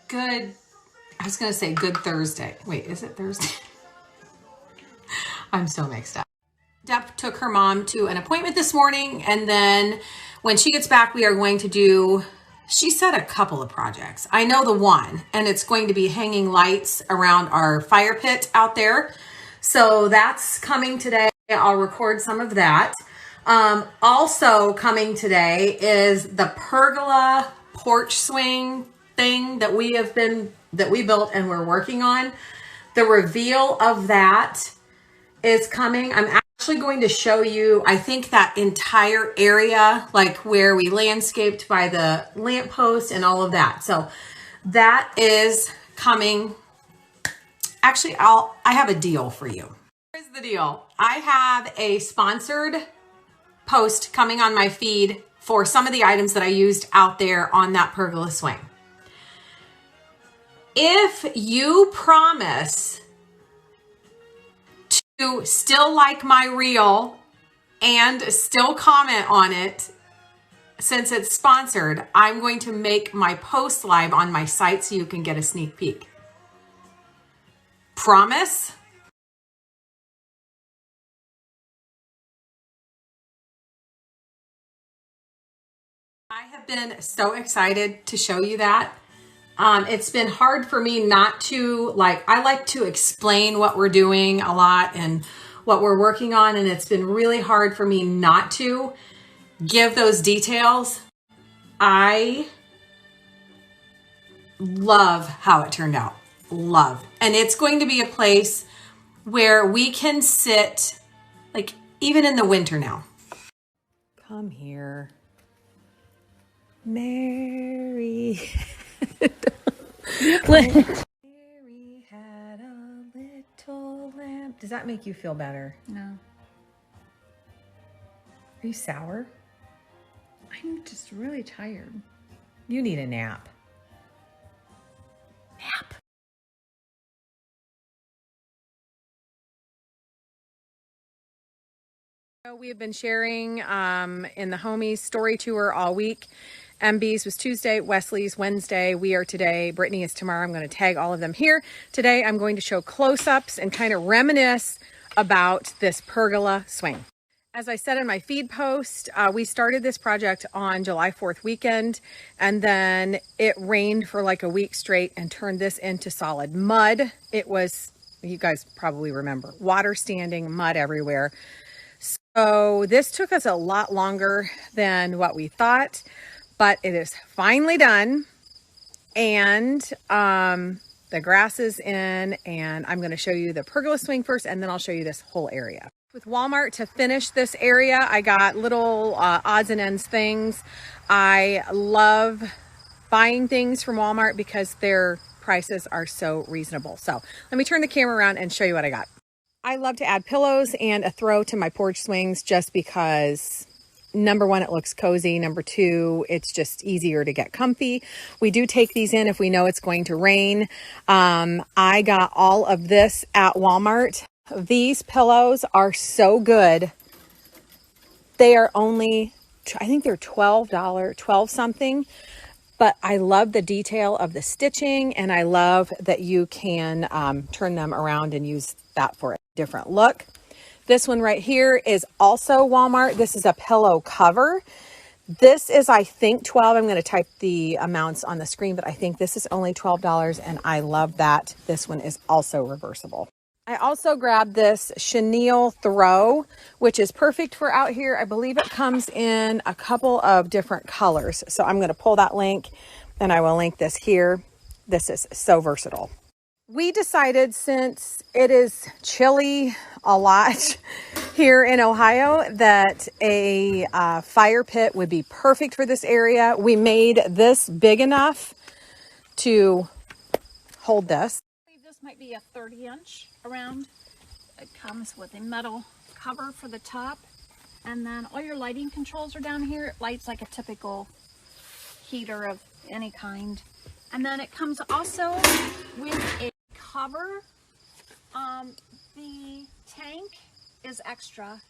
Good, I was going to say good Thursday. Wait, is it Thursday? I'm so mixed up. Deb took her mom to an appointment this morning, and then when she gets back, we are going to do, she said a couple of projects. I know the one, and it's going to be hanging lights around our fire pit out there. So that's coming today. I'll record some of that. Also coming today is the pergola porch swing thing that we built and we're working on. The reveal of that is coming. I'm actually going to show you, I think, that entire area, like where we landscaped by the lamppost and all of that. So that is coming. Actually, I have a deal for you. Here's the deal. I have a sponsored post coming on my feed for some of the items that I used out there on that pergola swing. If you promise to still like my reel and still comment on it, since it's sponsored, I'm going to make my post live on my site so you can get a sneak peek. Promise? I have been so excited to show you that. It's been hard for me not to, I like to explain what we're doing a lot and what we're working on, and it's been really hard for me not to give those details. I love how it turned out. Love. And it's going to be a place where we can sit, like, even in the winter now. Come here. Mary. Mary had a little lamb. Does that make you feel better? No. Are you sour? I'm just really tired. You need a nap. Nap. We have been sharing in the homies story tour all week. MB's was Tuesday, Wesley's Wednesday. We are today. Brittany is tomorrow. I'm going to tag all of them here. Today, I'm going to show close-ups and kind of reminisce about this pergola swing. As I said in my feed post, we started this project on July 4th weekend, and then it rained for like a week straight and turned this into solid mud. It was, you guys probably remember, water standing, mud everywhere. So this took us a lot longer than what we thought, but it is finally done, and the grass is in, and I'm going to show you the pergola swing first, and then I'll show you this whole area. With Walmart to finish this area, I got little odds and ends things. I love buying things from Walmart because their prices are so reasonable. So let me turn the camera around and show you what I got. I love to add pillows and a throw to my porch swings just because, number one, it looks cozy. Number two, it's just easier to get comfy. We do take these in if we know it's going to rain. I got all of this at Walmart. These pillows are so good. They are only, I think they're $12, 12 something. But I love the detail of the stitching, and I love that you can turn them around and use that for a different look. This one right here is also Walmart. This is a pillow cover. This is, I think, 12. I'm going to type the amounts on the screen, but I think this is only $12, and I love that. This one is also reversible. I also grabbed this chenille throw, which is perfect for out here. I believe it comes in a couple of different colors. So I'm going to pull that link, and I will link this here. This is so versatile. We decided, since it is chilly a lot here in Ohio, that a fire pit would be perfect for this area. We made this big enough to hold this. This might be a 30-inch around. It comes with a metal cover for the top, and then all your lighting controls are down here. It lights like a typical heater of any kind. And then it comes also with a cover. The tank is extra,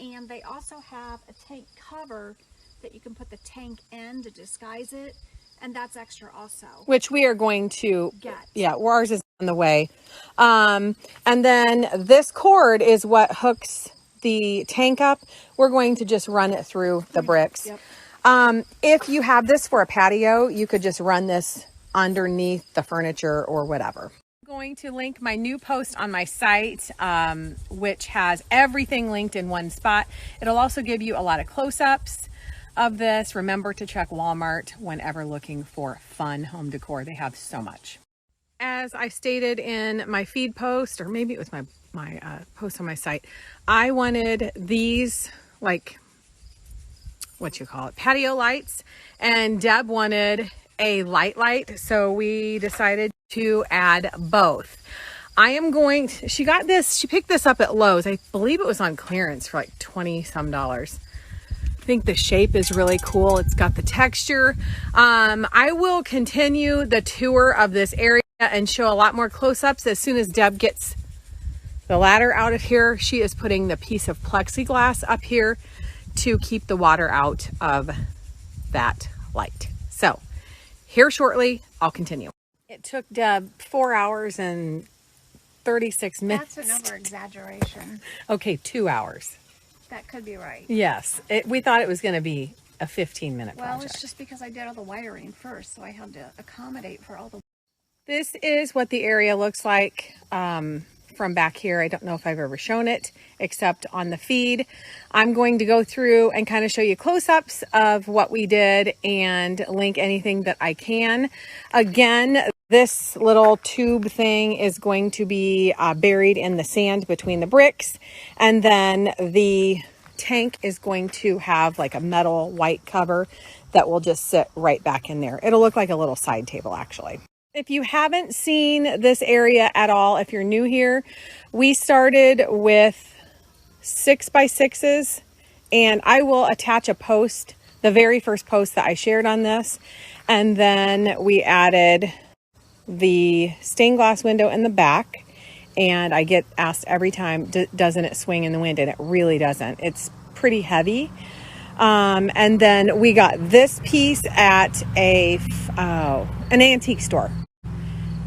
and they also have a tank cover that you can put the tank in to disguise it. And that's extra also. which we are going to Get. Yeah, ours is on the way. And then this cord is what hooks the tank up. We're going to just run it through the bricks. Yep. If you have this for a patio, you could just run this underneath the furniture or whatever. I'm going to link my new post on my site, which has everything linked in one spot. It'll also give you a lot of close-ups of this. Remember to check Walmart whenever looking for fun home decor. They have so much. As I stated in my feed post, or maybe it was my post on my site, I wanted these, like, patio lights, and Deb wanted a light, so we decided to add both. She picked this up at Lowe's. I believe it was on clearance for like 20 some dollars. I think the shape is really cool. It's got the texture. I will continue the tour of this area and show a lot more close-ups as soon as Deb gets the ladder out of here. She is putting the piece of plexiglass up here to keep the water out of that light. So here shortly, I'll continue. It took Deb 4 hours and 36 minutes. That's another exaggeration. Okay, 2 hours. That could be right. Yes, we thought it was going to be a 15-minute project. Well, it's just because I did all the wiring first, so I had to accommodate for all the... This is what the area looks like from back here. I don't know if I've ever shown it except on the feed. I'm going to go through and kind of show you close-ups of what we did and link anything that I can. Again, this little tube thing is going to be buried in the sand between the bricks, and then the tank is going to have like a metal white cover that will just sit right back in there. It'll look like a little side table, actually. If you haven't seen this area at all, if you're new here, we started with 6x6s, and I will attach a post, the very first post that I shared on this. And then we added the stained glass window in the back, and I get asked every time, doesn't it swing in the wind? And it really doesn't. It's pretty heavy. And then we got this piece at an antique store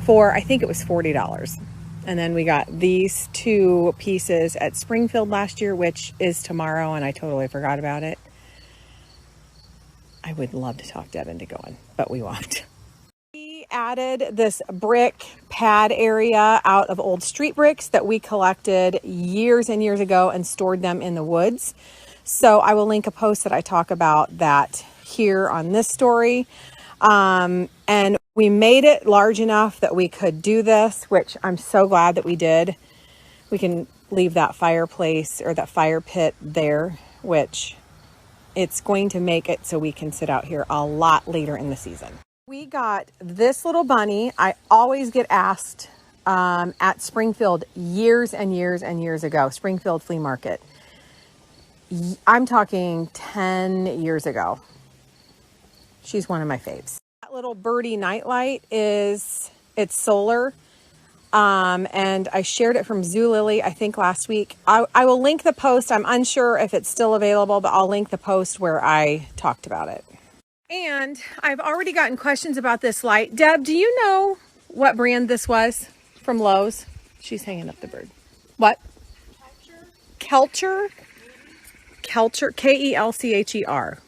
for, I think it was $40. And then we got these two pieces at Springfield last year, which is tomorrow, and I totally forgot about it. I would love to talk Deb into going, but we won't. We added this brick pad area out of old street bricks that we collected years and years ago and stored them in the woods. So I will link a post that I talk about that here on this story. And we made it large enough that we could do this, which I'm so glad that we did. We can leave that fireplace or that fire pit there, which it's going to make it so we can sit out here a lot later in the season. We got this little bunny. I always get asked at Springfield years and years and years ago, Springfield Flea Market. I'm talking 10 years ago. She's one of my faves. That little birdie nightlight it's solar. And I shared it from Zulily, I think last week. I will link the post. I'm unsure if it's still available, but I'll link the post where I talked about it. And I've already gotten questions about this light. Deb, do you know what brand this was from Lowe's? She's hanging up the bird. What? Kelcher? Kelcher, K-E-L-C-H-E-R.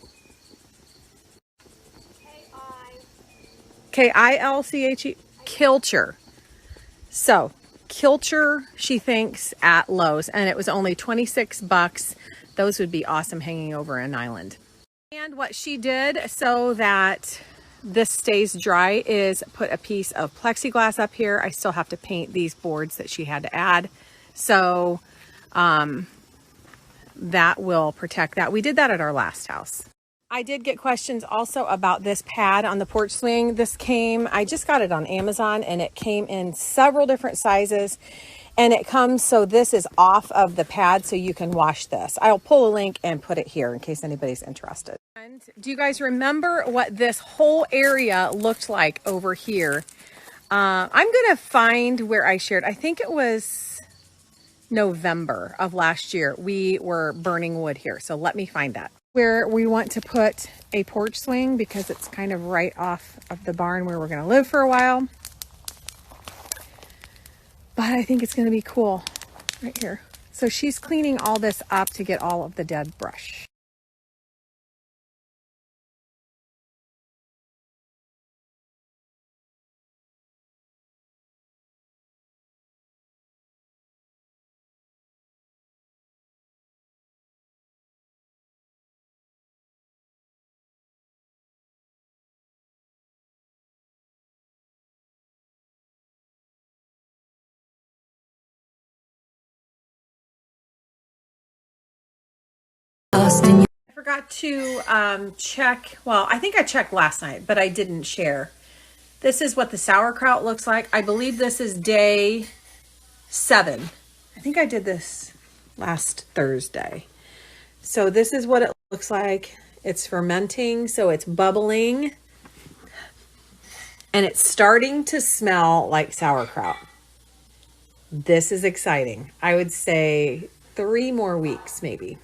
K-I-L-C-H-E, Kilcher. So, Kilcher, she thinks, at Lowe's, and it was only $26. Those would be awesome hanging over an island. And what she did so that this stays dry is put a piece of plexiglass up here. I still have to paint these boards that she had to add. So, that will protect that. We did that at our last house. I did get questions also about this pad on the porch swing. I just got it on Amazon, and it came in several different sizes, and it comes so this is off of the pad so you can wash this. I'll pull a link and put it here in case anybody's interested. And do you guys remember what this whole area looked like over here? I'm going to find where I shared. I think it was November of last year. We were burning wood here, so let me find that. where we want to put a porch swing because it's kind of right off of the barn where we're going to live for a while. But I think it's going to be cool right here. So she's cleaning all this up to get all of the dead brush. I forgot to check. Well, I think I checked last night, but I didn't share. This is what the sauerkraut looks like. I believe this is day 7. I think I did this last Thursday. So this is what it looks like. It's fermenting, so it's bubbling. And it's starting to smell like sauerkraut. This is exciting. I would say 3 more weeks maybe.